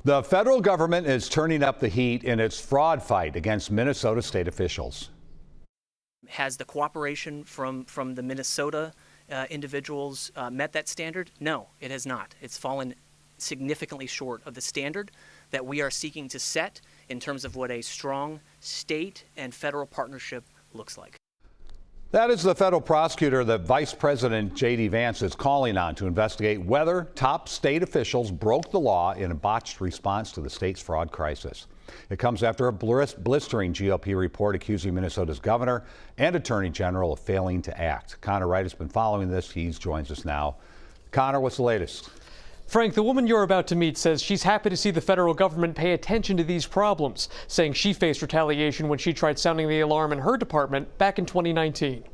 The federal government is turning up the heat in its fraud fight against Minnesota state officials. Has the cooperation from the Minnesota individuals met that standard? No, it has not. It's fallen significantly short of the standard that we are seeking to set in terms of what a strong state and federal partnership looks like. That is the federal prosecutor that Vice President JD Vance is calling on to investigate whether top state officials broke the law in a botched response to the state's fraud crisis. It comes after a blistering GOP report accusing Minnesota's governor and attorney general of failing to act. Connor Wright has been following this. He joins us now. Connor, what's the latest? Frank, the woman you're about to meet says she's happy to see the federal government pay attention to these problems, saying she faced retaliation when she tried sounding the alarm in her department back in 2019.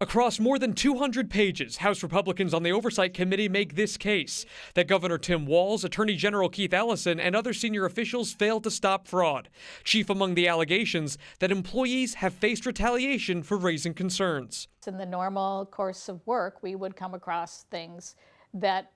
Across more than 200 pages, House Republicans on the Oversight Committee make this case that Governor Tim Walz, Attorney General Keith Ellison, and other senior officials failed to stop fraud. Chief among the allegations that employees have faced retaliation for raising concerns. In the normal course of work, we would come across things that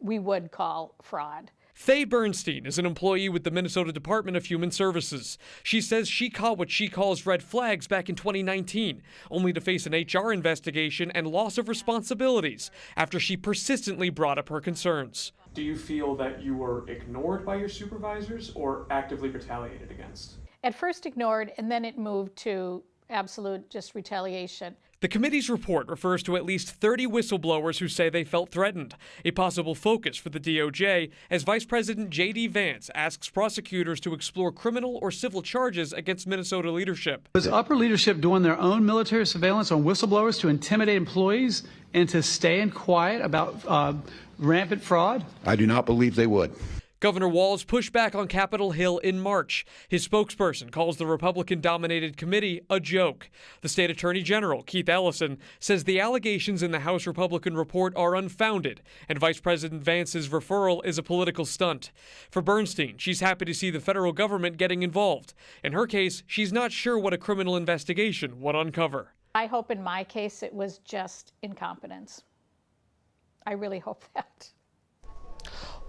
we would call fraud. Faye Bernstein is an employee with the Minnesota Department of Human Services. She says she caught what she calls red flags back in 2019, only to face an HR investigation and loss of responsibilities after she persistently brought up her concerns. Do you feel that you were ignored by your supervisors or actively retaliated against? At first ignored, and then it moved to absolute just retaliation. The committee's report refers to at least 30 whistleblowers who say they felt threatened, a possible focus for the DOJ as Vice President JD Vance asks prosecutors to explore criminal or civil charges against Minnesota leadership. Was upper leadership doing their own military surveillance on whistleblowers to intimidate employees and to stay quiet about rampant fraud? I do not believe they would. Governor Walz pushed back on Capitol Hill in March. His spokesperson calls the Republican-dominated committee a joke. The state attorney general, Keith Ellison, says the allegations in the House Republican report are unfounded, and Vice President Vance's referral is a political stunt. For Bernstein, she's happy to see the federal government getting involved. In her case, she's not sure what a criminal investigation would uncover. I hope in my case it was just incompetence. I really hope that.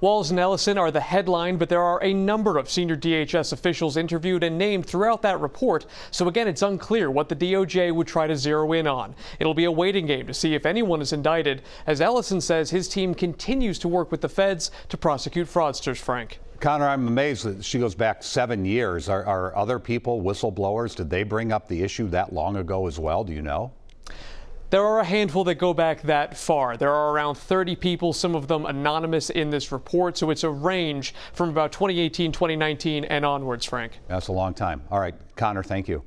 Walz and Ellison are the headline, but there are a number of senior DHS officials interviewed and named throughout that report. So again, it's unclear what the DOJ would try to zero in on. It'll be a waiting game to see if anyone is indicted, as Ellison says his team continues to work with the feds to prosecute fraudsters, Frank. Connor, I'm amazed that she goes back 7 years. Are other people whistleblowers? Did they bring up the issue that long ago as well? Do you know? There are a handful that go back that far. There are around 30 people, some of them anonymous in this report, so it's a range from about 2018, 2019 and onwards, Frank. That's a long time. All right, Connor, thank you.